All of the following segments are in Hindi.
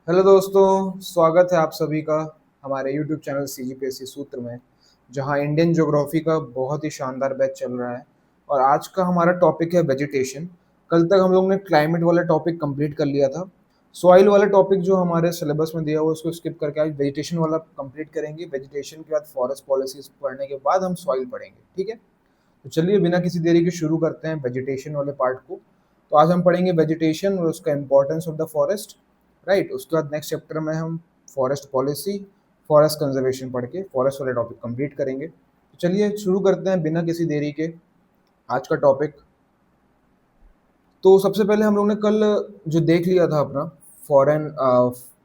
हेलो दोस्तों, स्वागत है आप सभी का हमारे यूट्यूब चैनल सीजीपीएससी सूत्र में, जहां इंडियन ज्योग्राफी का बहुत ही शानदार बैच चल रहा है। और आज का हमारा टॉपिक है वेजिटेशन। कल तक हम लोग ने क्लाइमेट वाला टॉपिक कंप्लीट कर लिया था। सॉइल वाला टॉपिक जो हमारे सिलेबस में दिया हुआ है उसको स्किप करके आज वेजिटेशन वाला कंप्लीट करेंगे। वेजिटेशन के बाद फॉरेस्ट पॉलिसीज पढ़ने के बाद हम सॉइल पढ़ेंगे, ठीक है। तो चलिए बिना किसी देरी के शुरू करते हैं वेजिटेशन वाले पार्ट को। तो आज हम पढ़ेंगे वेजिटेशन और उसका importance of the forest, right. उसके बाद नेक्स्ट चैप्टर में हम फॉरेस्ट पॉलिसी, फॉरेस्ट कंजर्वेशन पढ़ के फॉरेस्ट वाले टॉपिक कंप्लीट करेंगे। तो चलिए शुरू करते हैं बिना किसी देरी के आज का टॉपिक। तो सबसे पहले हम लोग ने कल जो देख लिया था अपना फॉरेन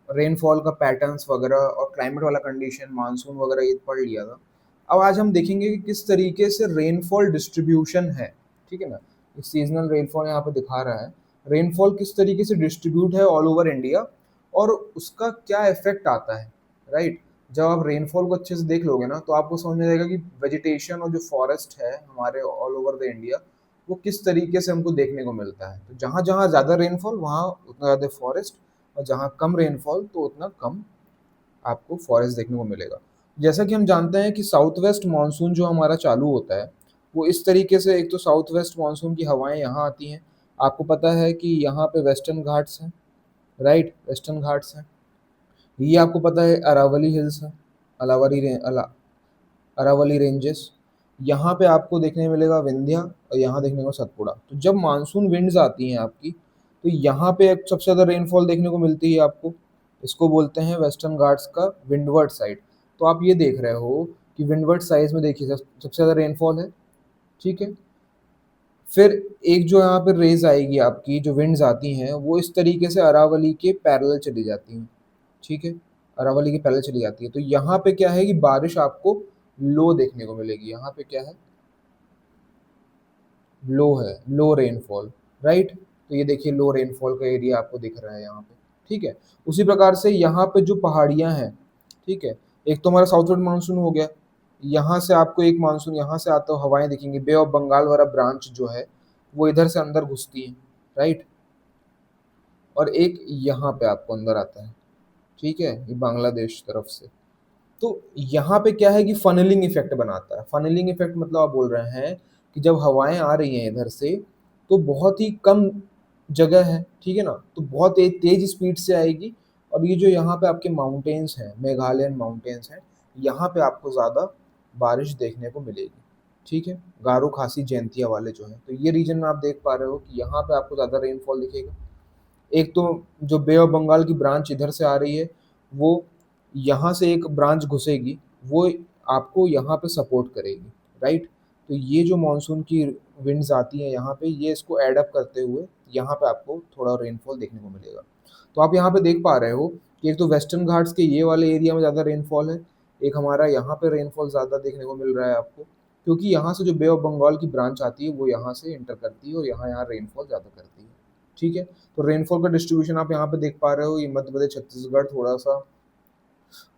रेनफॉल का पैटर्न्स वगैरह और क्लाइमेट वाला कंडीशन, मानसून वगैरह ये पढ़ लिया था। अब आज हम देखेंगे कि किस तरीके से रेनफॉल डिस्ट्रीब्यूशन है, ठीक है ना। सीजनल रेनफॉल यहाँ पे दिखा रहा है। रेनफॉल किस तरीके से डिस्ट्रीब्यूट है ऑल ओवर इंडिया और उसका क्या इफेक्ट आता है, राइट। जब आप रेनफॉल को अच्छे से देख लोगे ना तो आपको समझ में आएगा कि वेजिटेशन और जो फॉरेस्ट है हमारे ऑल ओवर द इंडिया वो किस तरीके से हमको देखने को मिलता है। तो जहाँ जहाँ ज़्यादा रेनफॉल वहाँ उतना ज़्यादा फॉरेस्ट, और जहाँ कम रेनफॉल तो उतना कम आपको फॉरेस्ट देखने को मिलेगा। जैसा कि हम जानते हैं कि साउथ वेस्ट मानसून जो हमारा चालू होता है वो इस तरीके से, एक तो साउथ वेस्ट मानसून की हवाएं यहाँ आती हैं। आपको पता है कि यहाँ पे वेस्टर्न घाट्स हैं, राइट, वेस्टर्न घाट्स हैं। ये आपको पता है अरावली हिल्स है, अलावरी रे, अला, अरावली रेंजेस। यहाँ पे आपको देखने मिलेगा विंध्या और यहाँ देखने को सतपुड़ा। तो जब मानसून विंड्स आती हैं आपकी तो यहाँ पे एक सबसे ज़्यादा रेनफॉल देखने को मिलती है आपको। इसको बोलते हैं वेस्टर्न घाट्स का विंडवर्ड साइड। तो आप ये देख रहे हो कि विंडवर्ड साइड में देखिए सबसे ज़्यादा रेनफॉल है, ठीक है। फिर एक जो यहाँ पे रेज आएगी आपकी, जो विंड्स आती हैं वो इस तरीके से अरावली के पैरेलल चली जाती हैं, ठीक है। अरावली के पैरेलल चली जाती है तो यहाँ पे क्या है कि बारिश आपको लो देखने को मिलेगी। यहाँ पे क्या है, लो है, लो रेनफॉल, राइट। तो ये देखिए लो रेनफॉल का एरिया आपको दिख रहा है यहाँ पे, ठीक है। उसी प्रकार से यहाँ पे जो पहाड़ियाँ हैं, ठीक है। एक तो हमारा साउथवर्ड मानसून हो गया, यहाँ से आपको एक मानसून यहाँ से आता हो, हवाएं दिखेंगी। बे ऑफ बंगाल वाला ब्रांच जो है वो इधर से अंदर घुसती है, राइट। और एक यहाँ पे आपको अंदर आता है, ठीक है, ये बांग्लादेश तरफ से। तो यहाँ पे क्या है कि फनलिंग इफेक्ट बनाता है। फनलिंग इफेक्ट मतलब आप बोल रहे हैं कि जब हवाएं आ रही हैं इधर से तो बहुत ही कम जगह है, ठीक है ना, तो बहुत तेज स्पीड से आएगी। और ये जो यहाँ पे आपके माउंटेन्स हैं, मेघालयन माउंटेन्स हैं, यहाँ पे आपको ज़्यादा बारिश देखने को मिलेगी, ठीक है। गारो खासी जैंतिया वाले जो हैं, तो ये रीजन में आप देख पा रहे हो कि यहाँ पे आपको ज़्यादा रेनफॉल दिखेगा। एक तो जो बे ऑफ बंगाल की ब्रांच इधर से आ रही है, वो यहाँ से एक ब्रांच घुसेगी, वो आपको यहाँ पे सपोर्ट करेगी, राइट। तो ये जो मानसून की विंड्स आती हैं यहाँ पे, ये इसको एड अप करते हुए यहाँ पे आपको थोड़ा रेनफॉल देखने को मिलेगा। तो आप यहाँ पे देख पा रहे हो कि एक तो वेस्टर्न घाट्स के ये वाले एरिया में ज़्यादा रेनफॉल है, एक हमारा यहाँ पे रेनफॉल ज़्यादा देखने को मिल रहा है आपको, क्योंकि यहाँ से जो बे ऑफ बंगाल की ब्रांच आती है वो यहाँ से इंटर करती है और यहाँ यहाँ रेनफॉल ज़्यादा करती है, ठीक है। तो रेनफॉल का डिस्ट्रीब्यूशन आप यहाँ पे देख पा रहे हो। ये मध्य प्रदेश, छत्तीसगढ़, थोड़ा सा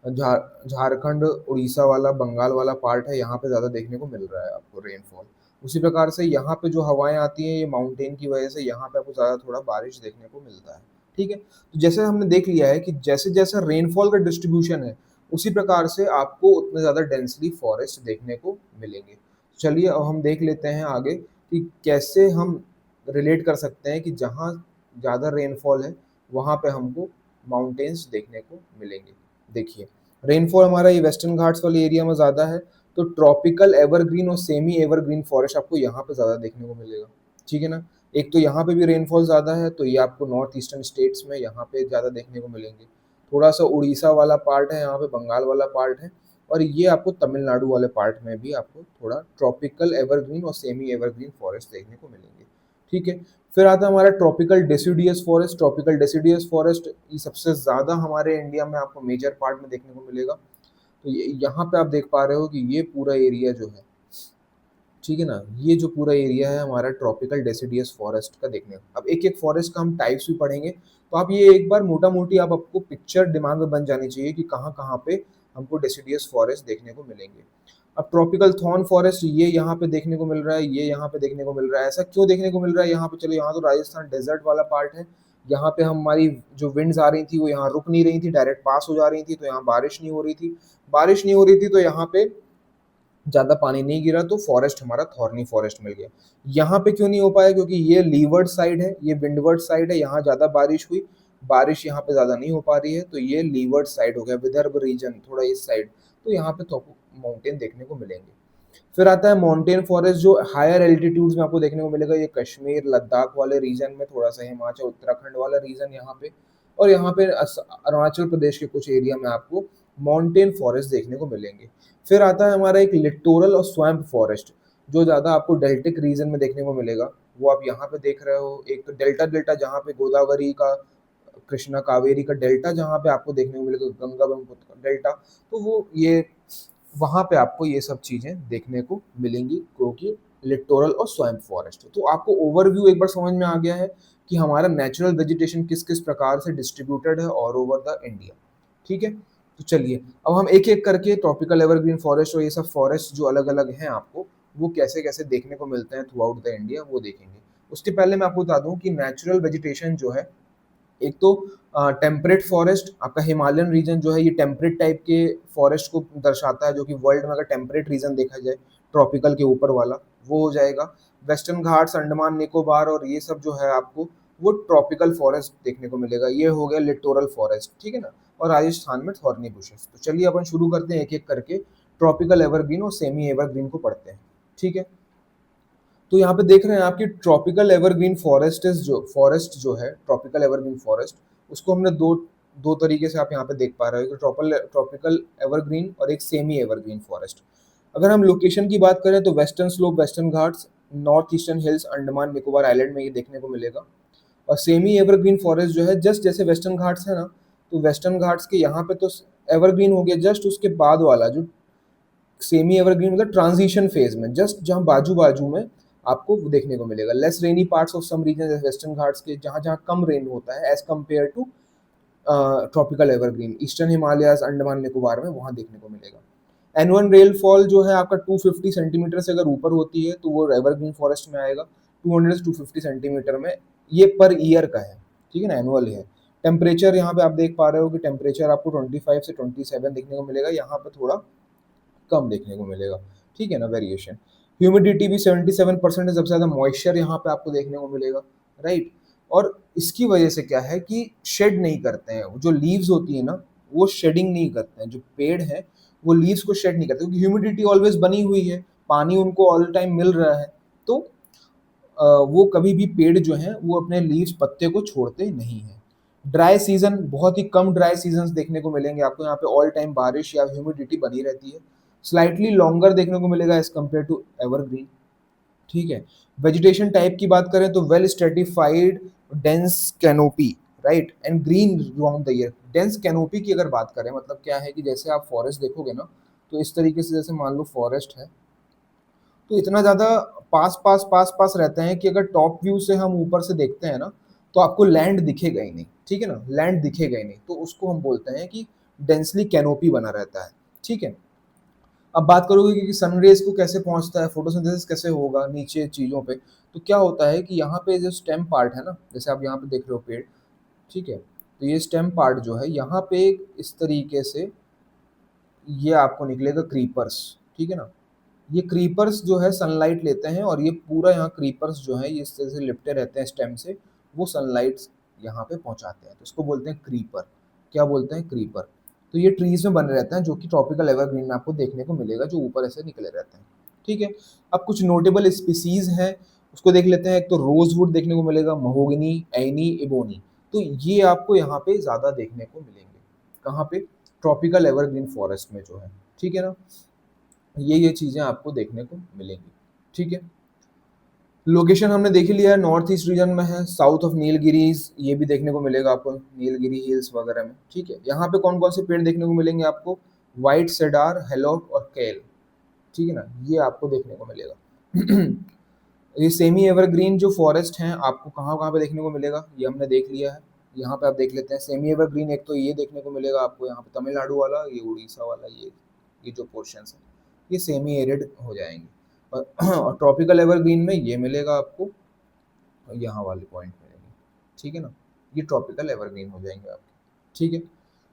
झारखंड, उड़ीसा वाला, बंगाल वाला पार्ट है, यहाँ पे ज़्यादा देखने को मिल रहा है आपको रेनफॉल। उसी प्रकार से यहाँ पे जो हवाएं आती हैं ये माउंटेन की वजह से यहाँ पे आपको ज़्यादा थोड़ा बारिश देखने को मिलता है, ठीक है। तो जैसे हमने देख लिया है कि जैसे जैसे रेनफॉल का डिस्ट्रीब्यूशन है उसी प्रकार से आपको उतने ज़्यादा डेंसली फॉरेस्ट देखने को मिलेंगे। चलिए अब हम देख लेते हैं आगे कि कैसे हम रिलेट कर सकते हैं कि जहाँ ज़्यादा रेनफॉल है वहाँ पे हमको माउंटेन्स देखने को मिलेंगे। देखिए रेनफॉल हमारा ये वेस्टर्न घाट्स वाले एरिया में ज़्यादा है, तो ट्रॉपिकल एवरग्रीन और सेमी एवरग्रीन फॉरेस्ट आपको यहाँ पे ज़्यादा देखने को मिलेगा, ठीक है ना। एक तो यहाँ पे भी रेनफॉल ज़्यादा है तो ये आपको नॉर्थ ईस्टर्न स्टेट्स में यहाँ पे ज़्यादा देखने को मिलेंगे। थोड़ा सा उड़ीसा वाला पार्ट है, यहाँ पे बंगाल वाला पार्ट है, और ये आपको तमिलनाडु वाले पार्ट में भी आपको थोड़ा ट्रॉपिकल एवरग्रीन और सेमी एवरग्रीन फॉरेस्ट देखने को मिलेंगे, ठीक है। फिर आता है हमारा tropical deciduous forest. Tropical deciduous forest ये सबसे ज़्यादा हमारे इंडिया में आपको मेजर पार्ट में देखने को मिलेगा। तो यहाँ पे आप देख पा रहे हो कि ये पूरा एरिया जो है, ठीक है ना, ये जो पूरा एरिया है हमारा ट्रॉपिकल डेसिडियस फॉरेस्ट का देखने को। अब एक एक फॉरेस्ट का हम टाइप्स भी पढ़ेंगे, तो आप ये एक बार मोटा मोटी आप आपको पिक्चर दिमाग में बन जानी चाहिए कि कहाँ कहाँ पे हमको डेसिडियस फॉरेस्ट देखने को मिलेंगे। अब ट्रॉपिकल थॉर्न फॉरेस्ट ये यहाँ पे देखने को मिल रहा है, ये यहाँ पे देखने को मिल रहा है। ऐसा क्यों देखने को मिल रहा है यहाँ पे, चलो यहाँ तो राजस्थान डेजर्ट वाला पार्ट है, यहाँ पे हमारी जो विंड्स आ रही थी वो यहाँ रुक नहीं रही थी, डायरेक्ट पास हो जा रही थी, तो यहाँ बारिश नहीं हो रही थी। बारिश नहीं हो रही थी तो यहाँ पे ज़्यादा पानी नहीं गिरा, तो फॉरेस्ट हमारा थॉर्नी फॉरेस्ट मिल गया। यहाँ पे क्यों नहीं हो पाया? क्योंकि ये लीवर्ड साइड है, ये विंडवर्ड साइड है, यहाँ ज़्यादा बारिश हुई, बारिश यहाँ पे ज़्यादा नहीं हो पा रही है, तो ये लीवर्ड साइड हो गया, विदर्भ रीजन थोड़ा इस साइड, तो यहाँ पे तो माउंटेन देखने को मिलेंगे। फिर आता है माउंटेन फॉरेस्ट, जो हायर एल्टीट्यूड्स में आपको देखने को मिलेगा, ये कश्मीर लद्दाख वाले रीजन में, थोड़ा सा हिमाचल उत्तराखंड वाला रीजन यहाँ पे, और यहाँ पे अरुणाचल प्रदेश के कुछ एरिया में आपको माउंटेन फॉरेस्ट देखने को मिलेंगे। फिर आता है हमारा एक लिटोरल और स्वैम्प फॉरेस्ट, जो ज़्यादा आपको डेल्टिक रीजन में देखने को मिलेगा, वो आप यहाँ पे देख रहे हो। एक तो डेल्टा डेल्टा जहाँ पे गोदावरी का, कृष्णा कावेरी का डेल्टा जहाँ पे आपको देखने को मिलेगा, गंगा ब्रह्मपुत्र का डेल्टा, तो वो ये वहाँ पे आपको ये सब चीज़ें देखने को मिलेंगी, क्योंकि लिटोरल और स्वैम्प फॉरेस्ट है। तो आपको ओवरव्यू एक बार समझ में आ गया है कि हमारा नेचुरल वेजिटेशन किस किस प्रकार से डिस्ट्रीब्यूटेड है ऑल ओवर द इंडिया। ठीक है, तो चलिए अब हम एक एक करके ट्रॉपिकल एवरग्रीन फॉरेस्ट और ये सब फॉरेस्ट जो अलग अलग हैं आपको, वो कैसे कैसे देखने को मिलते हैं थ्रू आउट द इंडिया, वो देखेंगे। उसके पहले मैं आपको बता दूं कि नेचुरल वेजिटेशन जो है, एक तो टेम्परेट फॉरेस्ट, आपका हिमालयन रीजन जो है ये टेम्परेट टाइप के फॉरेस्ट को दर्शाता है, जो कि वर्ल्ड में अगर टेम्परेट रीजन देखा जाए ट्रॉपिकल के ऊपर वाला, वो हो जाएगा। वेस्टर्न घाट्स, अंडमान निकोबार और ये सब जो है आपको वो ट्रॉपिकल फॉरेस्ट देखने को मिलेगा, ये हो गया लिटोरल फॉरेस्ट, ठीक है ना। और राजस्थान में थॉर्नी बुशेस। तो चलिए अपन शुरू करते हैं एक एक करके, ट्रॉपिकल एवरग्रीन और सेमी एवरग्रीन को पढ़ते हैं, ठीक है। तो यहाँ पे देख रहे हैं आपकी ट्रॉपिकल एवरग्रीन फॉरेस्ट जो है ट्रॉपिकल एवरग्रीन फॉरेस्ट, उसको हमने दो दो तरीके से आप यहाँ पे देख पा रहे हो, एक ट्रॉपिकल एवरग्रीन और एक सेमी एवरग्रीन फॉरेस्ट। अगर हम लोकेशन की बात करें तो western slope, western Ghats, north eastern hills, Andaman Nicobar island में ये देखने को मिलेगा। और सेमी एवरग्रीन फॉरेस्ट जो है, जस्ट जैसे वेस्टर्न घाट्स है ना, तो वेस्टर्न घाट्स के यहाँ पे तो एवरग्रीन हो गया, जस्ट उसके बाद वाला जो सेमी एवरग्रीन मतलब ट्रांजिशन फेज में, जस्ट जहाँ बाजू बाजू में आपको देखने को मिलेगा। Less rainy parts of some region Western Ghats के, जहाँ जहाँ कम रेन होता है as compared to tropical evergreen, eastern Himalayas, Andaman Nicobar में वहाँ देखने को मिलेगा। एनुअल रेनफॉल जो है आपका 250 सेंटीमीटर से अगर ऊपर होती है तो वो एवरग्रीन फॉरेस्ट में आएगा, 200 से 250 सेंटीमीटर में, ये पर ईयर का है, ठीक है ना, एनुअल है। टेम्परेचर यहाँ पे आप देख पा रहे हो कि टेम्परेचर आपको 25 से 27 देखने को मिलेगा, यहाँ पे थोड़ा कम देखने को मिलेगा, ठीक है ना, वेरिएशन। ह्यूमिडिटी भी 77% है, सबसे ज़्यादा मॉइस्चर यहाँ पे आपको देखने को मिलेगा, राइट। और इसकी वजह से क्या है कि शेड नहीं करते हैं, जो लीव्स होती है ना, वो शेडिंग नहीं करते हैं, जो पेड़ है वो लीव्स को शेड नहीं करते, क्योंकि ह्यूमिडिटी ऑलवेज बनी हुई है, पानी उनको ऑल टाइम मिल रहा है, तो वो कभी भी पेड़ जो हैं वो अपने लीव्स, पत्ते को छोड़ते नहीं हैं। ड्राई सीजन, बहुत ही कम ड्राई सीजन्स देखने को मिलेंगे आपको यहाँ पे, ऑल टाइम बारिश या ह्यूमिडिटी बनी रहती है। स्लाइटली लॉन्गर देखने को मिलेगा एज कम्पेयर टू एवरग्रीन, ठीक है। वेजिटेशन टाइप की बात करें तो well stratified dense canopy, right, and green round the year. Dense canopy की अगर बात करें, मतलब क्या है कि जैसे आप फॉरेस्ट देखोगे ना, तो इस तरीके से, जैसे मान लो फॉरेस्ट है, तो इतना ज़्यादा पास पास रहते हैं कि अगर टॉप व्यू से हम ऊपर से देखते हैं ना, तो आपको लैंड दिखेगा ही नहीं, ठीक है ना, लैंड दिखेगा ही नहीं, तो उसको हम बोलते हैं कि डेंसली कैनोपी बना रहता है, ठीक है। अब बात करोगे कि सन रेज को कैसे पहुंचता है, फोटोसिंथेसिस कैसे होगा नीचे चीज़ों पे, तो क्या होता है कि यहाँ पे जो स्टेम पार्ट है ना, जैसे आप यहाँ पे देख रहे हो पेड़, ठीक है, तो ये स्टेम पार्ट जो है यहाँ पे इस तरीके से ये आपको निकलेगा क्रीपर्स, ठीक है ना। ये क्रीपर्स जो है सनलाइट लेते हैं, और ये पूरा यहाँ क्रीपर्स जो है ये इस तरह से लिपटे रहते हैं स्टेम से, वो सनलाइट यहाँ पे पहुँचाते हैं, तो इसको बोलते हैं क्रीपर। क्या बोलते हैं? क्रीपर। तो ये ट्रीज में बने रहते हैं, जो कि ट्रॉपिकल एवरग्रीन में आपको देखने को मिलेगा, जो ऊपर ऐसे निकले रहते हैं, ठीक है। अब कुछ नोटेबल स्पीसीज हैं, उसको देख लेते हैं। एक तो रोजवुड देखने को मिलेगा, महोगनी, एनी, इबोनी, तो ये आपको यहाँ पे ज़्यादा देखने को मिलेंगे। कहाँ पे? ट्रॉपिकल एवरग्रीन फॉरेस्ट में जो है, ठीक है ना। ये चीज़ें आपको देखने को मिलेंगी, ठीक है। लोकेशन हमने देख ही लिया है, नॉर्थ ईस्ट रीजन में है, साउथ ऑफ नीलगिरीज, ये भी देखने को मिलेगा आपको नीलगिरी हिल्स वगैरह में, ठीक है। यहाँ पे कौन कौन से पेड़ देखने को मिलेंगे आपको? व्हाइट सेडार, हेलॉक और केल, ठीक है ना, ये आपको देखने को मिलेगा। ये सेमी एवरग्रीन जो फॉरेस्ट हैं आपको कहाँ कहाँ पे देखने को मिलेगा, ये हमने देख लिया है। यहाँ पे आप देख लेते हैं सेमी एवरग्रीन, एक तो ये देखने को मिलेगा आपको यहाँ पे तमिलनाडु वाला, ये उड़ीसा वाला, ये जो पोर्शन है ये सेमी एरिड हो जाएंगे। और ट्रॉपिकल एवरग्रीन में ये मिलेगा आपको, यहाँ वाले पॉइंट मिलेंगे, ठीक है ना। ये ट्रॉपिकल एवरग्रीन हो जाएंगे आपके। ठीक है,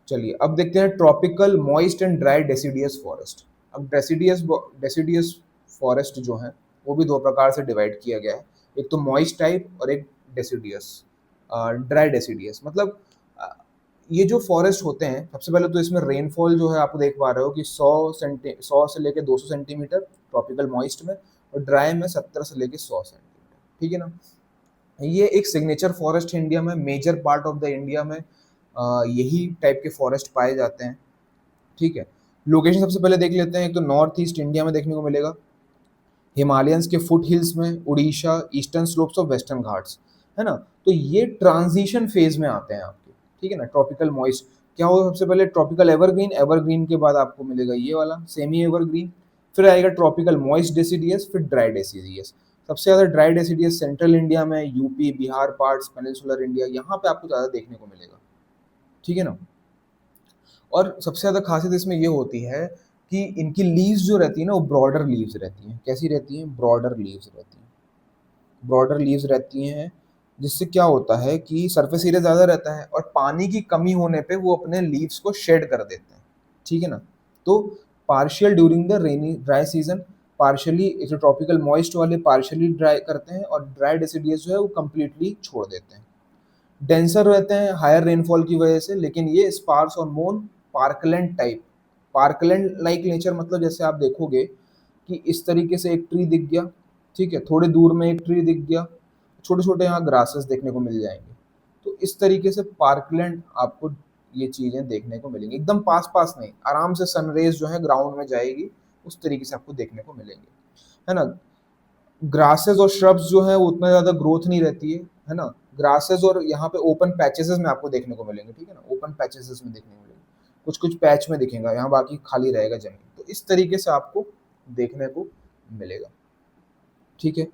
चलिए अब देखते हैं tropical moist and dry deciduous forest. अब डेसिडियस फॉरेस्ट जो है वो भी दो प्रकार से डिवाइड किया गया है, एक तो मॉइस्ट टाइप और एक डेसिडियस ड्राई डेसिडियस। मतलब अ, ये जो फॉरेस्ट होते हैं, सबसे पहले तो इसमें रेनफॉल जो है आप देख पा रहे हो कि 100 से लेके 200 सेंटीमीटर ट्रॉपिकल मॉइस्ट में, और ड्राई में 70 से लेके 100 सेंटीमीटर। ठीक है ना, ये एक सिग्नेचर फॉरेस्ट है इंडिया में, major part of the India में यही टाइप के फॉरेस्ट पाए जाते हैं। ठीक है, लोकेशन सबसे पहले देख लेते हैं। एक तो नॉर्थ ईस्ट इंडिया में देखने को मिलेगा, हिमालयंस के फुट हिल्स में, Orissa, eastern slopes of western Ghats, है ना। तो ये ट्रांजिशन फेज में आते हैं आपके। ठीक है ना, ट्रॉपिकल मॉइस्ट क्या होगा, सबसे पहले ट्रॉपिकल एवरग्रीन, एवरग्रीन के बाद आपको मिलेगा ये वाला सेमी एवरग्रीन, फिर आएगा ट्रॉपिकल मॉइस्ट डेसिडियस, फिर ड्राई डेसिडियस। सबसे ज़्यादा ड्राई डेसिडियस सेंट्रल इंडिया में, UP, Bihar parts, peninsular India, यहाँ पे आपको ज़्यादा देखने को मिलेगा। ठीक है ना, और सबसे ज़्यादा खासियत इसमें ये होती है कि इनकी लीव्स जो रहती है ना, वो ब्रॉडर लीव्स रहती हैं। कैसी रहती हैं, ब्रॉडर लीव्स रहती हैं। ब्रॉडर लीव्स रहती हैं, जिससे क्या होता है कि सरफेस एरिया ज़्यादा रहता है, और पानी की कमी होने पे वो अपने लीव्स को शेड कर देते हैं। ठीक है ना, तो partial during the rainy dry season, partially जो ट्रॉपिकल मॉइस्ट वाले पार्शियली ड्राई करते हैं, और ड्राई डेसिडियस जो है वो कम्प्लीटली छोड़ देते हैं। डेंसर रहते हैं हायर रेनफॉल की वजह से, लेकिन ये स्पार्स और मोन parkland type, parkland like nature, मतलब जैसे आप देखोगे कि इस तरीके से एक ट्री दिख गया, ठीक है, थोड़े दूर में एक ट्री दिख गया, छोटे छोटे यहाँ ग्रासेस देखने को मिल जाएंगे। तो इस तरीके से पार्कलैंड आपको ये चीज़ें देखने को मिलेंगी, एकदम पास पास नहीं, आराम से सनरेज जो है ग्राउंड में जाएगी, उस तरीके से आपको देखने को मिलेंगे, है ना। ग्रासेस और श्रब्स जो है वो उतना ज़्यादा ग्रोथ नहीं रहती है ना। ग्रासेस और यहाँ पे ओपन पैचेस में आपको देखने को मिलेंगे। ठीक है ना, ओपन पैचेस में देखने को मिलेंगे, कुछ कुछ पैच में दिखेगा, यहाँ बाकी खाली रहेगा जमीन। तो इस तरीके से आपको देखने को मिलेगा। ठीक है,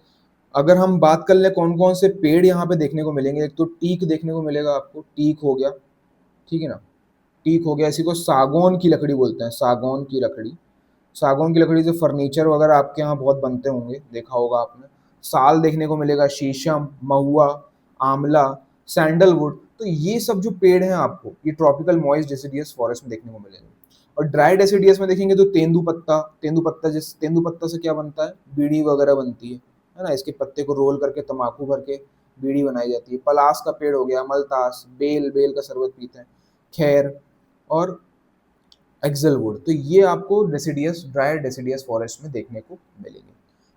अगर हम बात कर ले कौन कौन से पेड़ यहाँ पे देखने को मिलेंगे, एक तो टीक देखने को मिलेगा आपको, टीक हो गया। ठीक है ना, टीक हो गया, इसी को सागौन की लकड़ी बोलते हैं, सागौन की लकड़ी। सागौन की लकड़ी से फर्नीचर वगैरह आपके यहाँ बहुत बनते होंगे, देखा होगा आपने। साल देखने को मिलेगा, शीशम, महुआ, आंवला, सैंडलवुड। तो ये सब जो पेड़ हैं आपको ये ट्रॉपिकल मॉइस्ट डेसिडियस फॉरेस्ट में देखने को मिलेंगे। और ड्राई डेसिडियस में देखेंगे तो तेंदुपत्ता, तेंदुपत्ता से क्या बनता है, बीड़ी वगैरह बनती है ना। इसके पत्ते को रोल करके तम्बाकू भर के बीड़ी बनाई जाती है। पलास का पेड़ हो गया, मलतास, बेल, बेल का शरबत पीते हैं, खैर, और एक्सेलवुड। तो ये आपको डेसिडियस, ड्राई डेसिडियस फॉरेस्ट में देखने को मिलेंगे।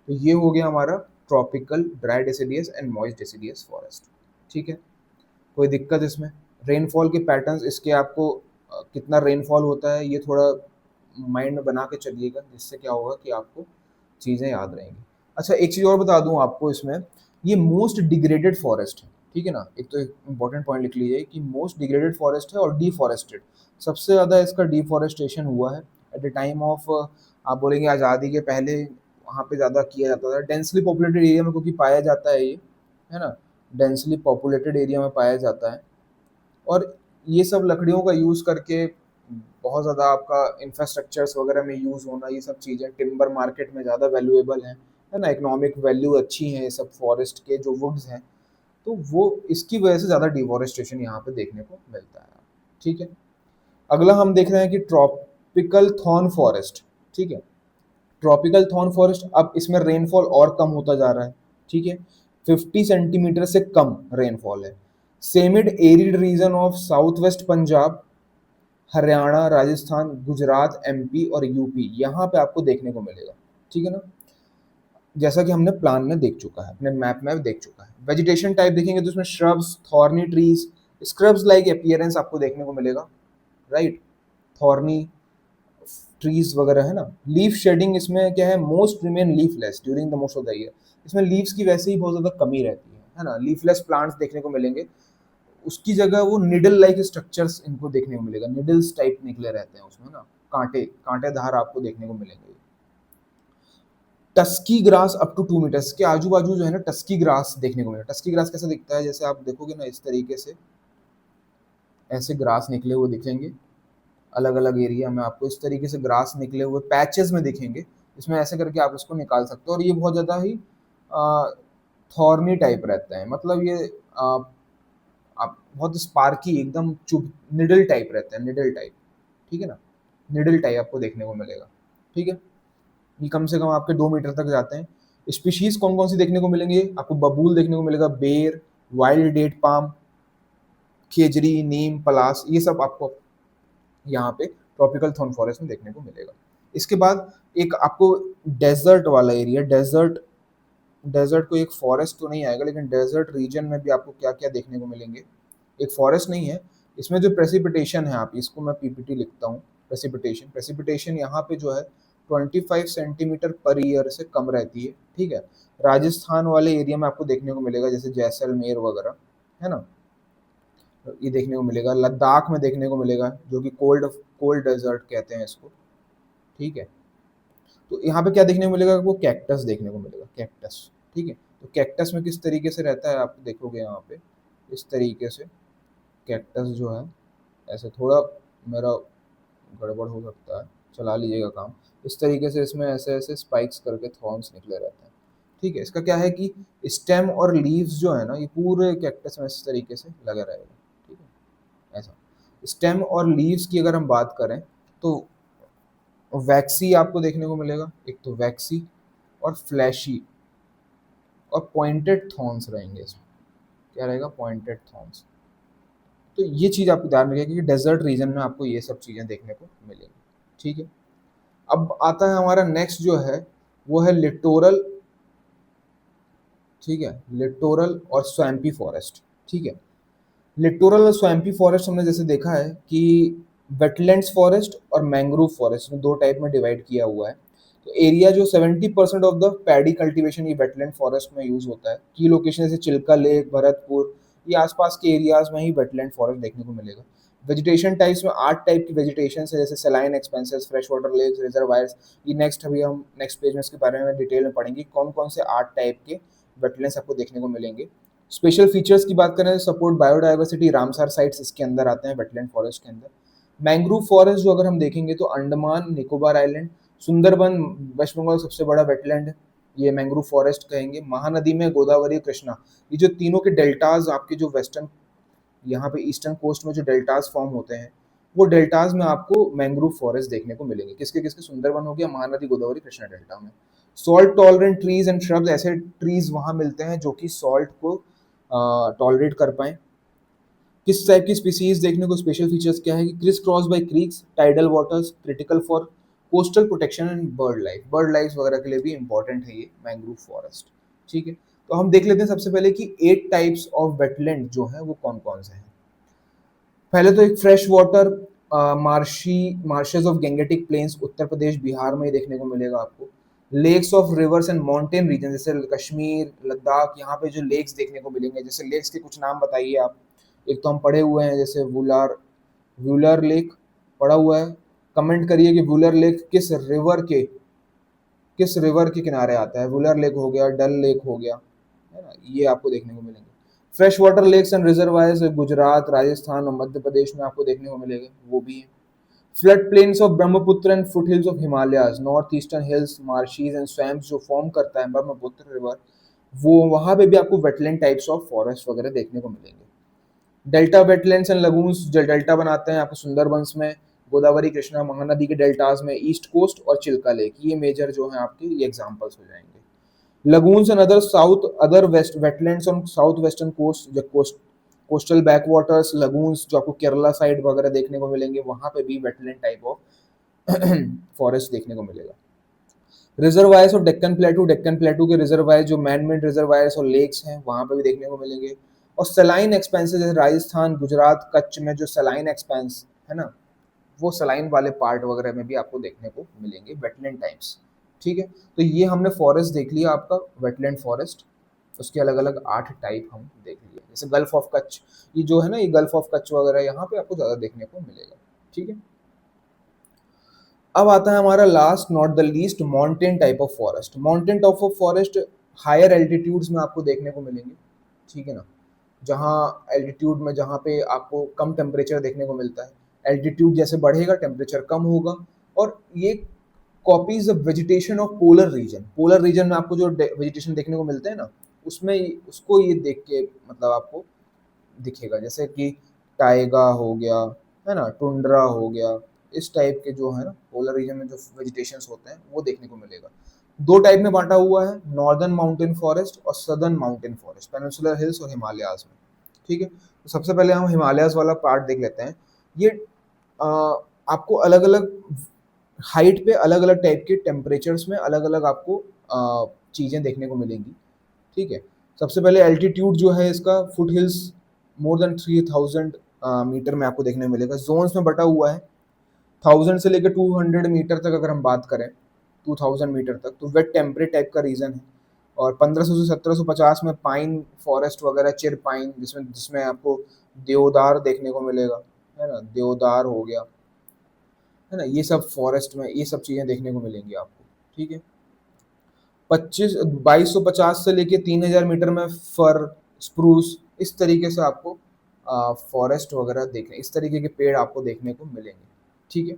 तो ये हो गया हमारा tropical dry deciduous and moist deciduous forest. ठीक है, कोई दिक्कत इसमें, रेनफॉल के पैटर्न्स इसके आपको कितना रेनफॉल होता है ये थोड़ा माइंड में बना के चलिएगा, जिससे क्या होगा कि आपको चीज़ें याद रहेंगी। अच्छा, एक चीज़ और बता दूं आपको इसमें, ये मोस्ट डिग्रेडेड फॉरेस्ट है। ठीक है ना, एक तो इम्पोर्टेंट पॉइंट लिख लीजिए कि मोस्ट डिग्रेडेड फॉरेस्ट है और डिफॉरेस्टेड। सबसे ज़्यादा इसका डिफॉरेस्टेशन हुआ है एट द टाइम ऑफ, आप बोलेंगे आज़ादी के पहले वहाँ पे ज़्यादा किया जाता था, डेंसली पॉपुलेटेड एरिया में, क्योंकि पाया जाता है ये, है ना, डेंसली पॉपुलेटेड एरिया में पाया जाता है। और ये सब लकड़ियों का यूज़ करके बहुत ज़्यादा आपका इंफ्रास्ट्रक्चर्स वगैरह में यूज़ होना, ये सब चीज़ें टिम्बर मार्केट में ज़्यादा वैल्यूएबल हैं, है ना, इकोनॉमिक वैल्यू अच्छी है ये सब फॉरेस्ट के जो वुड्स हैं। तो वो इसकी वजह से ज़्यादा डिफॉरेस्टेशन यहाँ पे देखने को मिलता है। ठीक है, अगला हम देख रहे हैं कि ट्रॉपिकल थॉर्न फॉरेस्ट। ठीक है, ट्रॉपिकल थॉर्न फॉरेस्ट, अब इसमें रेनफॉल और कम होता जा रहा है। ठीक है, 50 सेंटीमीटर से कम रेनफॉल है। सेमिड arid region of south west Punjab, Haryana, Rajasthan, Gujarat, MP और यूपी, यहाँ पे आपको देखने को मिलेगा। ठीक है ना, जैसा कि हमने प्लान में देख चुका है, अपने मैप में देख चुका है। वेजिटेशन टाइप देखेंगे तो उसमें shrubs, thorny trees, scrubs like appearance आपको देखने को मिलेगा, राइट, थॉर्नी ट्रीज वगैरह, है ना। लीफ शेडिंग इसमें क्या है, most remain leafless during the most of the year. इसमें लीव्स की वैसे ही बहुत ज़्यादा कमी रहती है ना, लीफलेस प्लांट्स देखने को मिलेंगे। उसकी जगह वो निडल लाइक स्ट्रक्चर्स इनको देखने को मिलेगा, निडल्स टाइप निकले रहते हैं उसमें ना, कांटे कांटेदार आपको देखने को मिलेंगे। Tussocky grass up to 2 meters के आजू बाजू जो है ना, टस्की ग्रास देखने को मिलेगा। टस्की ग्रास कैसा दिखता है, जैसे आप देखोगे ना इस तरीके से ऐसे ग्रास निकले हुए दिखेंगे, अलग अलग एरिया में आपको इस तरीके से ग्रास निकले हुए पैचेस में दिखेंगे। इसमें ऐसे करके आप इसको निकाल सकते हो, और ये बहुत ज़्यादा ही थॉर्नी टाइप रहता है, मतलब ये आप बहुत स्पार्की एकदम चुभ निडल टाइप रहता है, निडल टाइप, ठीक है ना? निडल टाइप आपको देखने को मिलेगा, ठीक है? ये कम से कम आपके 2 मीटर तक जाते हैं। स्पीशीज़ कौन-कौन सी देखने को मिलेंगे? आपको बबूल देखने को मिलेगा, बेर, वाइल्ड डेट पाम, खेजड़ी, नीम, पलास, ये सब आपको यहाँ पे ट्रॉपिकल थॉर्न फॉरेस्ट में देखने को मिलेगा। इसके बाद एक आपको डेज़र्ट वाला एरिया, डेज़र्ट डेज़र्ट कोई एक फॉरेस्ट तो नहीं आएगा, लेकिन डेज़र्ट रीजन में भी आपको क्या-क्या देखने को मिलेंगे। एक फॉरेस्ट नहीं है, इसमें जो प्रेसिपिटेशन है, आप इसको मैं पीपीटी लिखता हूँ, प्रेसिपिटेशन। प्रेसिपिटेशन यहाँ पे जो है 25 सेंटीमीटर पर ईयर से कम रहती है, ठीक है? राजस्थान वाले एरिया में आपको देखने को मिलेगा, जैसे जैसलमेर वगैरह, है ना? ये देखने को मिलेगा। लद्दाख में देखने को मिलेगा, जो कि कोल्ड कोल्ड डेज़र्ट कहते हैं इसको, ठीक है? तो यहाँ पे क्या देखने को मिलेगा, आपको कैक्टस देखने को मिलेगा, कैक्टस, ठीक है? तो कैक्टस में किस तरीके से रहता है आप देखोगे यहाँ पे, इस तरीके से कैक्टस जो है, ऐसे थोड़ा मेरा गड़बड़ हो सकता है, चला लीजिएगा काम। इस तरीके से इसमें ऐसे-ऐसे स्पाइक्स करके थॉर्न्स निकले रहते हैं, ठीक है? इसका क्या है कि स्टेम और लीव्स जो है ना, ये पूरे कैक्टस में इस तरीके से लगा रहेगा, ठीक है? ऐसा। स्टेम और लीव्स की अगर हम बात करें, तो वैक्सी आपको देखने को मिलेगा, एक तो वैक्सी और फ्लैशी और पॉइंटेड थॉर्न्स रहेंगे इसमें। क्या रहेगा? Pointed thorns. तो ये चीज़ आपको ध्यान रखिएगा कि डेज़र्ट रीजन में आपको ये सब चीज़ें देखने को मिलेंगी, ठीक है? अब आता है हमारा नेक्स्ट जो है, वो है लिटोरल, ठीक है? लिटोरल और स्वैम्पी फॉरेस्ट, ठीक है? लिटोरल और स्वैम्पी फॉरेस्ट हमने जैसे देखा है कि वेटलैंड्स फॉरेस्ट और मैंग्रोव फॉरेस्ट में 2 टाइप में डिवाइड किया हुआ है। तो एरिया जो 70% ऑफ द पैडी कल्टीवेशन ये वेटलैंड फॉरेस्ट में यूज़ होता है। की लोकेशन जैसे चिल्का लेक, भरतपुर, ये आसपास के एरियाज़ में ही वेटलैंड फॉरेस्ट देखने को मिलेगा। वेजिटेशन टाइप्स में 8 टाइप की वेजिटेशंस है, जैसे saline expanses, fresh water lakes, reservoirs. ये नेक्स्ट अभी हम नेक्स्ट पेज में इसके बारे में डिटेल में पढ़ेंगे, कौन-कौन से 8 टाइप के वेटलैंड्स आपको देखने को मिलेंगे। स्पेशल फीचर्स की बात करें, सपोर्ट बायोडाइवर्सिटी, रामसर साइट्स इसके अंदर आते हैं वेटलैंड फॉरेस्ट के अंदर। मैंग्रोव फॉरेस्ट जो अगर हम देखेंगे तो अंडमान निकोबार आइलैंड, सुंदरबन वेस्ट बंगाल सबसे बड़ा वेटलैंड, ये मैंग्रोव फॉरेस्ट कहेंगे। महानदी में गोदावरी, कृष्णा, ये जो तीनों के डेल्टाज आपके जो वेस्टर्न यहाँ पे ईस्टर्न कोस्ट में जो डेल्टास फॉर्म होते हैं, वो डेल्टास में आपको मैंग्रोव फॉरेस्ट देखने को मिलेंगे। किसके किसके? सुंदरबन हो गया, महानदी, गोदावरी, कृष्णा डेल्टा में। Salt tolerant trees and shrubs, ऐसे ट्रीज वहाँ मिलते हैं जो कि सॉल्ट को टॉलरेट कर पाएँ। किस टाइप की स्पीसीज देखने को, स्पेशल फीचर्स क्या है कि criss cross bye creeks, tidal waters, critical for coastal protection and bird life वगैरह के लिए भी इंपॉर्टेंट है ये मैंग्रोव फॉरेस्ट, ठीक है? तो हम देख लेते हैं सबसे पहले कि 8 टाइप्स ऑफ वेटलैंड जो है वो कौन-कौन से हैं। पहले तो एक fresh water marshes of Gangetic plains, Uttar Pradesh, Bihar में ही देखने को मिलेगा आपको। Lakes of rivers and mountain region, जैसे कश्मीर, लद्दाख, यहाँ पे जो लेक्स देखने को मिलेंगे, जैसे लेक्स के कुछ नाम बताइए आप। एक तो हम पढ़े हुए हैं, जैसे वुलर लेक पढ़ा हुआ है। कमेंट करिए कि वुलर लेक किस रिवर के किनारे आता है। वुलर लेक हो गया, डल लेक हो गया, है ना? ये आपको देखने को मिलेंगे। Fresh water lakes and reservoirs Gujarat, Rajasthan और मध्य प्रदेश में आपको देखने को मिलेंगे, वो भी है। Flood plains of Brahmaputra and foothills of Himalayas, north eastern hills, marshes and swamps जो फॉर्म करता है ब्रह्मपुत्र रिवर, वो वहाँ पे भी आपको वेटलैंड टाइप्स ऑफ फॉरेस्ट वगैरह देखने को मिलेंगे। डेल्टा वेटलैंड्स एंड लगून्स जो डेल्टा बनाते हैं आपको सुंदरबंस में, गोदावरी, कृष्णा, महानदी के डेल्टास में, ईस्ट कोस्ट और चिल्का लेक, ये मेजर जो है आपके ये एग्जांपल्स हो जाएंगे। Lagoons and other waste wetlands on south western coast, जो कोस्टल बैकवाटर्स, लगून्स जो आपको केरला साइड वगैरह देखने को मिलेंगे, वहां पे भी वेटलैंड टाइप ऑफ फॉरेस्ट देखने को मिलेगा। रिजर्वायर्स और डेक्कन प्लेटू के रिजर्वायर जो मैन मेड रिजर्वायर्स और लेक्स हैं, वहां पे भी देखने को मिलेंगे। और सलाइन एक्सपेंसेस, जैसे राजस्थान, गुजरात, कच्छ में जो सलाइन एक्सपेंस है ना, वो सलाइन वाले पार्ट वगैरह में भी आपको देखने को मिलेंगे वेटलैंड टाइप्स, ठीक है? तो ये हमने फॉरेस्ट देख लिया आपका, वेटलैंड फॉरेस्ट। उसके अलग अलग 8 टाइप हम देख लिए। जैसे गल्फ ऑफ कच्छ, ये जो है ना, ये गल्फ ऑफ कच्छ वगैरह यहाँ पे आपको ज़्यादा देखने को मिलेगा, ठीक है? अब आता है हमारा last not the least, mountain type of forest. Mountain type of forest higher altitudes में आपको देखने को मिलेंगे, ठीक है ना? जहाँ एल्टीट्यूड में, जहाँ पे आपको कम टेम्परेचर देखने को मिलता है। एल्टीट्यूड जैसे बढ़ेगा टेम्परेचर कम होगा। और ये copies of vegetation of polar region, polar region में आपको जो वेजिटेशन देखने को मिलते हैं ना, उसमें उसको ये देख के मतलब आपको दिखेगा, जैसे कि टाइगा हो गया, है ना, टुंड्रा हो गया, इस टाइप के जो है ना पोलर रीजन में जो वेजिटेशंस होते हैं वो देखने को मिलेगा। दो टाइप में बांटा हुआ है, नॉर्दर्न माउंटेन फॉरेस्ट और southern mountain forest, peninsular hills और हिमालयाज में। ठीक है, तो सबसे पहले हम हिमालयाज वाला पार्ट देख लेते हैं। ये अ, आपको अलग अलग हाइट पे अलग अलग टाइप के टेम्परेचर्स में अलग अलग आपको चीज़ें देखने को मिलेंगी। ठीक है, सबसे पहले एल्टीट्यूड जो है इसका foot hills more than 3000 meter में आपको देखने को मिलेगा। जोन्स में बटा हुआ है, 1000 से लेकर 200 मीटर तक अगर हम बात करें, 2000 मीटर तक तो वेट टेम्परेट टाइप का रीजन है। और 1500 से 1750 में पाइन फॉरेस्ट वगैरह, चिर पाइन, जिसमें जिसमें आपको देवदार देखने को मिलेगा, है ना, देवदार हो गया, है ना, ये सब फॉरेस्ट में ये सब चीज़ें देखने को मिलेंगी आपको। ठीक है, 2250 से लेके 3000 मीटर में फर, स्प्रूस, इस तरीके से आपको फॉरेस्ट वगैरह देखने, इस तरीके के पेड़ आपको देखने को मिलेंगे। ठीक है,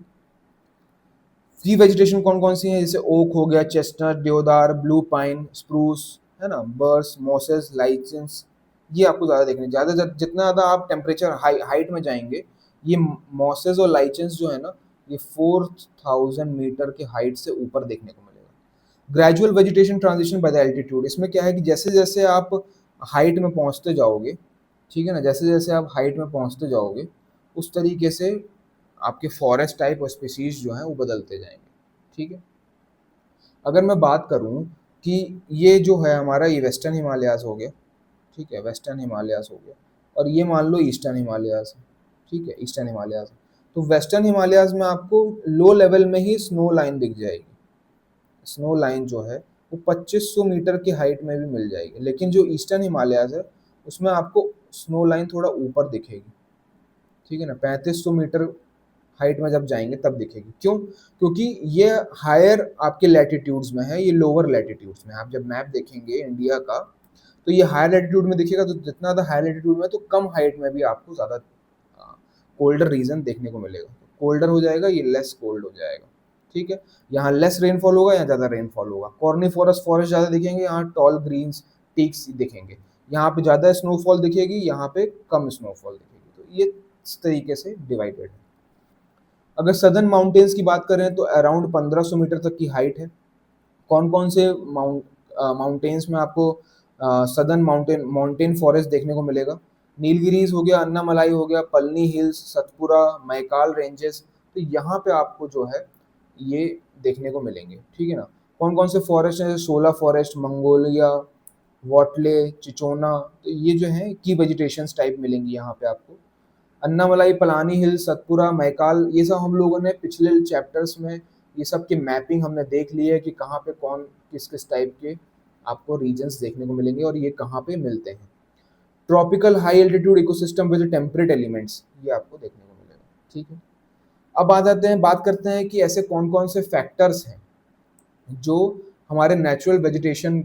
ट्री वेजिटेशन कौन कौन सी है, जैसे ओक हो गया, चेस्टनट, देवदार, ब्लू पाइन, स्प्रूस, है ना, बर्स, मोसेस, लाइचेंस, ये आपको ज़्यादा देखने, ज़्यादा जितना ज़्यादा आप टेम्परेचर हाइट में जाएंगे, ये मोसेस और लाइचेंस जो है ना, ये 4000 मीटर के हाइट से ऊपर देखने को मिलेगा। Gradual vegetation transition by the altitude, इसमें क्या है कि जैसे जैसे आप हाइट में पहुंचते जाओगे, ठीक है ना, जैसे जैसे आप हाइट में पहुंचते जाओगे, उस तरीके से आपके फॉरेस्ट टाइप और स्पीसीज जो हैं वो बदलते जाएंगे। ठीक है, अगर मैं बात करूं कि ये जो है हमारा, ये वेस्टर्न हिमालयाज हो गया, ठीक है, वेस्टर्न हिमालयाज हो गया, और ये मान लो ईस्टर्न हिमालयाज है। ठीक है, ईस्टर्न हिमालयाज, तो वेस्टर्न हिमालयाज में आपको लो लेवल में ही स्नो लाइन दिख जाएगी। स्नो लाइन जो है वो 2500 मीटर की हाइट में भी मिल जाएगी, लेकिन जो ईस्टर्न हिमालयाज है उसमें आपको स्नो लाइन थोड़ा ऊपर दिखेगी। ठीक है ना, 3500 मीटर हाइट में जब जाएंगे तब दिखेगी। क्यों? क्योंकि ये हायर आपके लैटिट्यूड्स में है, ये लोअर लैटिट्यूड्स में। आप जब मैप देखेंगे इंडिया का तो ये हायर लैटिट्यूड में दिखेगा, तो जितना ज़्यादा हायर लैटिट्यूड में तो कम हाइट में भी आपको ज़्यादा कोल्डर रीजन देखने को मिलेगा। कोल्डर हो जाएगा, ये लेस कोल्ड हो जाएगा। ठीक है, यहाँ लेस रेनफॉल होगा, यहाँ ज़्यादा रेनफॉल होगा। कॉर्निफोरस फॉरेस्ट ज़्यादा दिखेंगे, यहाँ टॉल ग्रीन्स पीक्स दिखेंगे। यहाँ पे ज़्यादा स्नोफॉल दिखेगी, यहाँ पे कम स्नोफॉल दिखेगी। तो ये इस तरीके से डिवाइडेड है। अगर सदर्न माउंटेन्स की बात करें तो अराउंड 1500 मीटर तक की हाइट है। कौन कौन से माउंटेन्स में आपको सदर्न माउंटेन फॉरेस्ट देखने को मिलेगा? नीलगिरीज हो गया, अन्नामलाई हो गया, पलनी हिल्स, सतपुरा, मैकाल रेंजेस, तो यहाँ पे आपको जो है ये देखने को मिलेंगे। ठीक है ना, कौन कौन से फॉरेस्ट हैं? शोला फॉरेस्ट, मंगोलिया, वॉटले, चिचोना, तो ये जो है की वेजिटेशंस टाइप मिलेंगी यहाँ पे आपको। अन्नामलाई, पलानी हिल, सतपुरा, मैकाल, ये सब हम लोगों ने पिछले चैप्टर्स में ये सब की मैपिंग हमने देख ली है कि कहाँ पे कौन किस किस टाइप के आपको रीजन्स देखने को मिलेंगे और ये कहाँ पे मिलते हैं। Tropical high altitude ecosystem with temperate elements, ये आपको देखने को मिलेगा। ठीक है, अब आ जाते हैं, बात करते हैं कि ऐसे कौन कौन से फैक्टर्स हैं जो हमारे नेचुरल वेजिटेशन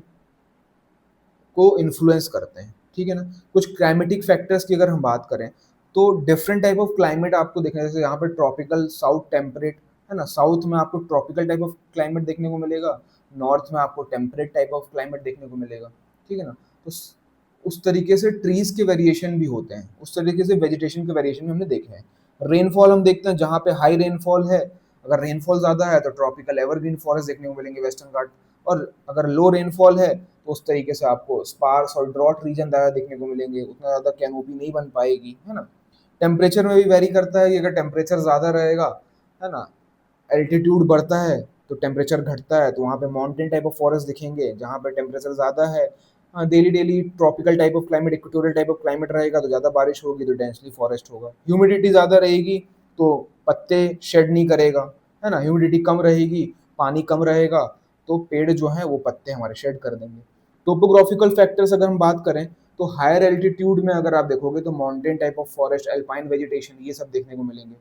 को इन्फ्लुएंस करते हैं। ठीक है ना, कुछ क्लाइमेटिक फैक्टर्स की अगर हम बात करें तो डिफरेंट टाइप ऑफ क्लाइमेट आपको देखने, जैसे यहाँ पे ट्रॉपिकल, साउथ टेम्परेट, है ना, साउथ में आपको ट्रॉपिकल टाइप ऑफ क्लाइमेट देखने को मिलेगा, नॉर्थ में आपको टेम्परेट टाइप ऑफ क्लाइमेट देखने को मिलेगा। ठीक है ना, तो उस तरीके से ट्रीज के वेरिएशन भी होते हैं, उस तरीके से वेजिटेशन के वेरिएशन भी हमने देखे हैं। रेनफॉल हम देखते हैं, जहाँ पे हाई रेनफॉल है, अगर रेनफॉल ज़्यादा है तो ट्रॉपिकल एवरग्रीन फॉरेस्ट देखने को मिलेंगे वेस्टर्न घाट, और अगर लो रेनफॉल है तो उस तरीके से आपको स्पार्स और ड्रॉट रीजन ज़्यादा देखने को मिलेंगे, उतना ज़्यादा कैनोपी नहीं बन पाएगी, है ना। टेम्परेचर में भी वेरी करता है कि अगर टेम्परेचर ज़्यादा रहेगा, है ना, एल्टीट्यूड बढ़ता है तो टेम्परेचर घटता है, तो वहाँ पे माउंटेन टाइप ऑफ फॉरेस्ट दिखेंगे। जहाँ पे टेम्परेचर ज़्यादा है, हाँ, daily daily tropical type of climate, equatorial type of climate रहेगा तो ज़्यादा बारिश होगी तो डेंसली फॉरेस्ट होगा। ह्यूमिडिटी ज़्यादा रहेगी तो पत्ते शेड नहीं करेगा, है ना, ह्यूमिडिटी कम रहेगी, पानी कम रहेगा तो पेड़ जो हैं वो पत्ते हमारे शेड कर देंगे। टोपोग्राफिकल फैक्टर्स अगर हम बात करें तो हायर एल्टीट्यूड में अगर आप देखोगे तो mountain type of forest, alpine vegetation, ये सब देखने को मिलेंगे।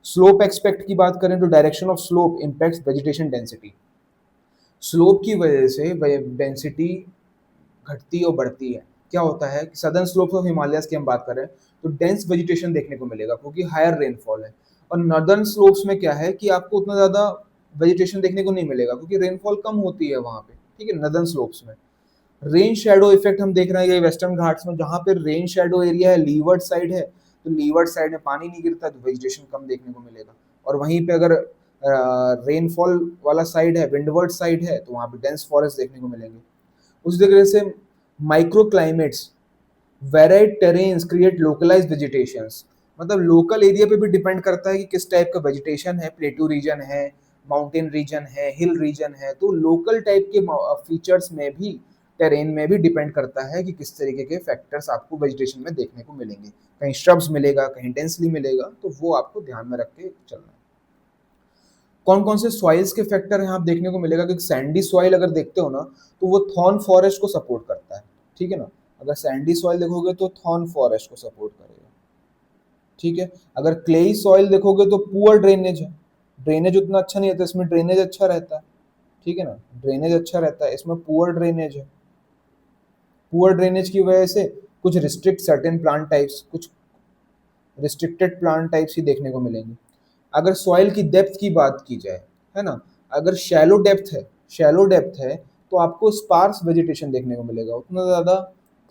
स्लोप एक्सपेक्ट की बात करें तो direction of slope impacts vegetation density. Slope की वजह से डेंसिटी घटती और बढ़ती है। क्या होता है कि सदर्न स्लोप्स ऑफ हिमालयस की हम बात करें तो डेंस वेजिटेशन देखने को मिलेगा क्योंकि हायर रेनफॉल है, और नॉर्दर्न स्लोप्स में क्या है कि आपको उतना ज़्यादा वेजिटेशन देखने को नहीं मिलेगा क्योंकि रेनफॉल कम होती है वहाँ पे। ठीक है, नॉर्दर्न स्लोप्स में रेन शेडो इफेक्ट हम देख रहे हैं ये वेस्टर्न घाट्स में, जहाँ पे रेन शेडो एरिया है, लीवर्ड साइड है, तो लीवर्ड साइड में पानी नहीं गिरता तो वेजिटेशन कम देखने को मिलेगा। और वहीं पे अगर रेनफॉल वाला साइड है, विंडवर्ड साइड है, तो वहाँ पे डेंस फॉरेस्ट देखने को मिलेंगे। उस तरह से micro climates, varied terrains create localized vegetations, मतलब लोकल एरिया पे भी डिपेंड करता है कि किस टाइप का वेजिटेशन है, प्लेटू रीजन है, माउंटेन रीजन है, हिल रीजन है, तो लोकल टाइप के फीचर्स में भी, टेरेन में भी डिपेंड करता है कि किस तरीके के फैक्टर्स आपको वेजिटेशन में देखने को मिलेंगे। कहीं श्रब्स मिलेगा, कहीं डेंसली मिलेगा, तो वो आपको ध्यान में रख के चलना है। कौन कौन से सॉइल्स के फैक्टर यहाँ आप देखने को मिलेगा कि सैंडी सॉइल अगर देखते हो ना, तो वो थॉर्न फॉरेस्ट को सपोर्ट करता है, ठीक है ना। अगर सैंडी सॉइल देखोगे तो थॉर्न फॉरेस्ट को सपोर्ट करेगा, ठीक है। अगर क्लेई सॉइल देखोगे तो पुअर ड्रेनेज है, ड्रेनेज उतना अच्छा नहीं रहता, इसमें ड्रेनेज अच्छा रहता है, ठीक है ना, ड्रेनेज अच्छा रहता है, इसमें पुअर ड्रेनेज है। पुअर ड्रेनेज की वजह से कुछ रिस्ट्रिक्ट सर्टेन प्लांट टाइप्स, कुछ रिस्ट्रिक्टेड प्लांट टाइप्स ही देखने को मिलेंगे। अगर सॉइल की डेप्थ की बात की जाए, है ना, अगर शैलो डेप्थ है तो आपको स्पार्स वेजिटेशन देखने को मिलेगा, उतना ज़्यादा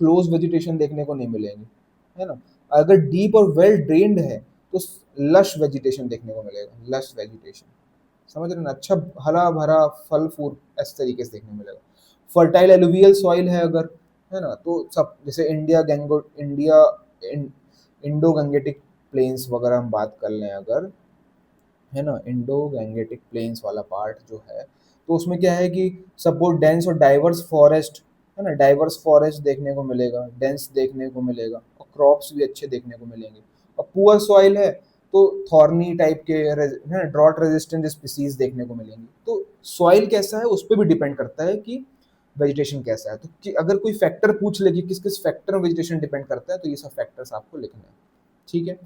क्लोज वेजिटेशन देखने को नहीं मिलेंगे, है ना। अगर डीप और वेल ड्रेन्ड है तो लश वेजिटेशन देखने को मिलेगा, लश वेजिटेशन, समझ रहे हैं ना, अच्छा हरा भरा फल फूल इस तरीके से देखने को मिलेगा। फर्टाइल एलुवियल सॉइल है अगर, है ना, तो सब जैसे इंडो गंगेटिक प्लेन्स वगैरह हम बात कर लें अगर, है ना, इंडो गैंगेटिक प्लेन्स वाला पार्ट जो है, तो उसमें क्या है कि सपोर्ट डेंस और डाइवर्स फॉरेस्ट, है ना, डाइवर्स फॉरेस्ट देखने को मिलेगा, डेंस देखने को मिलेगा, और क्रॉप्स भी अच्छे देखने को मिलेंगे। और पुअर सॉइल है तो थॉर्नी टाइप के है, ड्रॉट रेजिस्टेंट स्पीसीज देखने को मिलेंगी। तो सॉइल कैसा है उस पर भी डिपेंड करता है कि वेजिटेशन कैसा है। तो अगर कोई फैक्टर पूछ ले कि किस किस फैक्टर में वेजिटेशन डिपेंड करता है, तो ये सब फैक्टर्स आपको लिखना है, ठीक है।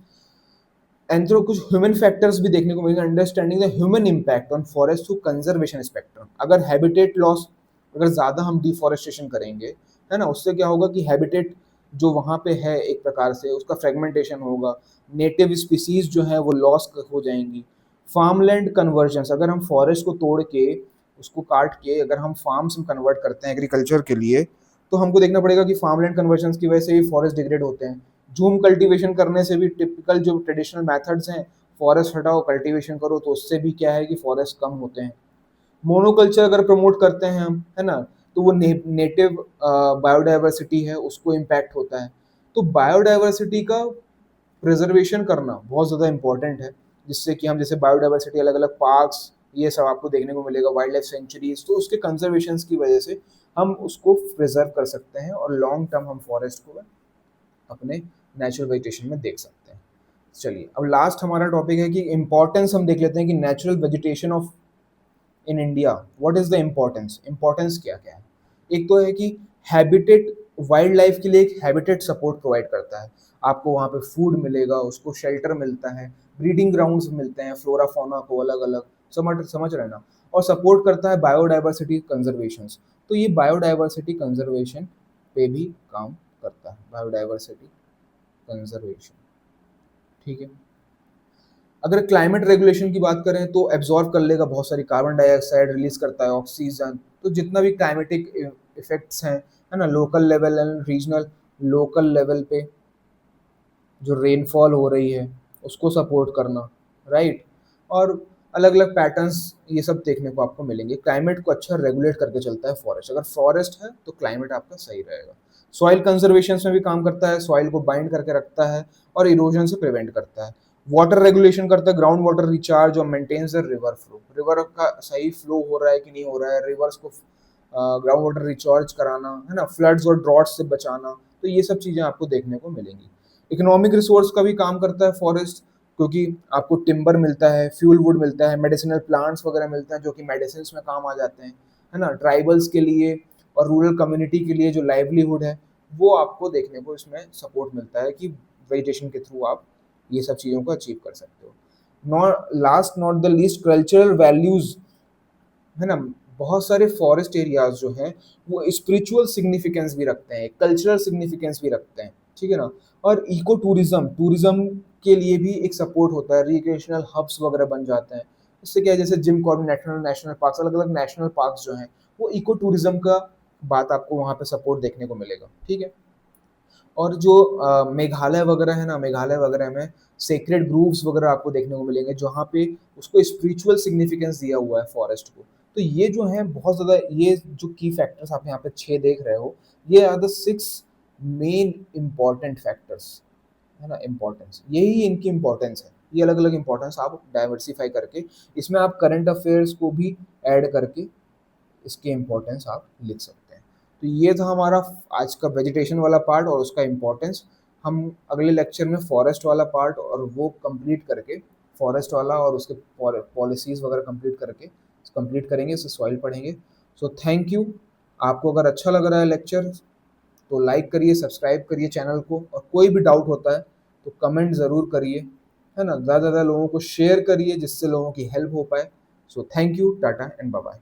एंथ्रो कुछ ह्यूमन फैक्टर्स भी देखने को मिलेंगे, understanding the human impact on forest through conservation spectrum. अगर हैबिटेट लॉस, अगर ज़्यादा हम डिफॉरेस्टेशन करेंगे, है ना, उससे क्या होगा कि हैबिटेट जो वहाँ पे है एक प्रकार से उसका फ्रेगमेंटेशन होगा, नेटिव स्पीसीज जो है वो लॉस हो जाएंगी। फार्मलैंड कन्वर्जन्स, अगर हम फॉरेस्ट को तोड़ के, उसको काट के अगर हम फार्म्स में कन्वर्ट करते हैं एग्रीकल्चर के लिए, तो हमको देखना पड़ेगा कि फार्मलैंड कन्वर्जन्स की वजह से भी फॉरेस्ट डिग्रेड होते हैं। झूम कल्टीवेशन करने से भी, टिपिकल जो ट्रेडिशनल मेथड्स हैं, फॉरेस्ट हटाओ कल्टीवेशन करो, तो उससे भी क्या है कि फॉरेस्ट कम होते हैं। मोनोकल्चर अगर प्रमोट करते हैं हम, है ना, तो वो नेटिव बायोडाइवर्सिटी है उसको इम्पैक्ट होता है। तो बायोडाइवर्सिटी का प्रिजर्वेशन करना बहुत ज़्यादा इंपॉर्टेंट है, जिससे कि हम, जैसे बायोडाइवर्सिटी अलग अलग पार्क्स ये सब आपको देखने को मिलेगा, वाइल्ड लाइफ सेंचुरीज, तो उसके कंजर्वेशन की वजह से हम उसको प्रिजर्व कर सकते हैं और लॉन्ग टर्म हम फॉरेस्ट को अपने नेचुरल वेजिटेशन में देख सकते हैं। चलिए अब लास्ट हमारा टॉपिक है कि इम्पोर्टेंस हम देख लेते हैं कि natural vegetation of in India, what is the importance, importance क्या क्या है। एक तो है कि हैबिटेट, वाइल्ड लाइफ के लिए एक हैबिटेट सपोर्ट प्रोवाइड करता है, आपको वहाँ पे फूड मिलेगा, उसको शेल्टर मिलता है, ब्रीडिंग ग्राउंड्स मिलते हैं फ्लोरा फौना को अलग अलग, समझ समझ रहे हैं ना। और सपोर्ट करता है बायोडाइवर्सिटी कंजर्वेशन, तो ये बायोडाइवर्सिटी कंजर्वेशन पे भी काम करता है, बायोडाइवर्सिटी कंजर्वेशन, ठीक है। अगर क्लाइमेट रेगुलेशन की बात करें तो एब्जॉर्व कर लेगा बहुत सारी कार्बन डाइऑक्साइड, रिलीज करता है ऑक्सीजन, तो जितना भी क्लाइमेटिक इफेक्ट्स हैं, है ना, local level and regional, local level पे जो रेनफॉल हो रही है उसको सपोर्ट करना, राइट। और अलग अलग पैटर्न्स ये सब देखने को आपको मिलेंगे। क्लाइमेट को अच्छा रेगुलेट करके चलता है फॉरेस्ट, अगर फॉरेस्ट है तो क्लाइमेट आपका सही रहेगा। सॉइल कंजर्वेशन में भी काम करता है, सॉइल को बाइंड करके रखता है और इरोजन से प्रिवेंट करता है। वाटर रेगुलेशन करता है, ग्राउंड वाटर रिचार्ज और maintains the river flow, river का सही फ्लो हो रहा है कि नहीं हो रहा है, रिवर्स को ग्राउंड वाटर रिचार्ज कराना, है ना, फ्लड्स और ड्रॉट्स से बचाना, तो ये सब चीज़ें आपको देखने को मिलेंगी। इकोनॉमिक रिसोर्स का भी काम करता है फॉरेस्ट, क्योंकि आपको टिम्बर मिलता है, फ्यूल वुड मिलता है, मेडिसिनल प्लांट्स वगैरह मिलते हैं जो कि मेडिसिन में काम आ जाते हैं, है ना, ट्राइबल्स के लिए और रूरल कम्युनिटी के लिए जो लाइवलीहुड है वो आपको देखने को इसमें सपोर्ट मिलता है कि वेजिटेशन के थ्रू आप ये सब चीज़ों को अचीव कर सकते हो। Not last not the least, cultural values, है ना, बहुत सारे फॉरेस्ट एरियाज जो हैं वो स्पिरिचुअल सिग्निफिकेंस भी रखते हैं, कल्चरल सिग्निफिकेंस भी रखते हैं, ठीक है ना। और इको टूरिज्म, टूरिज्म के लिए भी एक सपोर्ट होता है, रिक्रिएशनल हब्स वगैरह बन जाते हैं। इससे क्या है, जैसे Jim Corbett national national park, अलग अलग नेशनल पार्क जो हैं वो इको टूरिज्म का बात आपको वहाँ पे सपोर्ट देखने को मिलेगा, ठीक है। और जो मेघालय वगैरह है ना, मेघालय वगैरह में सेक्रेड ग्रूव्स वगैरह आपको देखने को मिलेंगे, जहाँ पे उसको स्पिरिचुअल सिग्निफिकेंस दिया हुआ है फॉरेस्ट को। तो ये जो है बहुत ज़्यादा, ये जो की फैक्टर्स आप यहाँ पे 6 देख रहे हो, ये are the 6 main important factors, है ना, इम्पोर्टेंस, यही इनकी इम्पोर्टेंस है। ये अलग-अलग इम्पोर्टेंस आप डाइवर्सिफ़ाई करके, इसमें आप करंट अफ़ेयर्स को भी ऐड करके इसकी इम्पोर्टेंस आप लिख सकते हैं। तो ये था हमारा आज का वेजिटेशन वाला पार्ट और उसका इम्पोर्टेंस। हम अगले लेक्चर में फॉरेस्ट वाला पार्ट और वो कंप्लीट करके, फॉरेस्ट वाला और उसके पॉलिसीज़ वगैरह कंप्लीट करेंगे, इससे सॉइल पढ़ेंगे। सो थैंक यू। आपको अगर अच्छा लग रहा है लेक्चर तो लाइक करिए, सब्सक्राइब करिए चैनल को, और कोई भी डाउट होता है तो कमेंट ज़रूर करिए, है ना? ज़्यादा से ज़्यादा लोगों को शेयर करिए जिससे लोगों की हेल्प हो पाए। So thank you, tata and bye bye.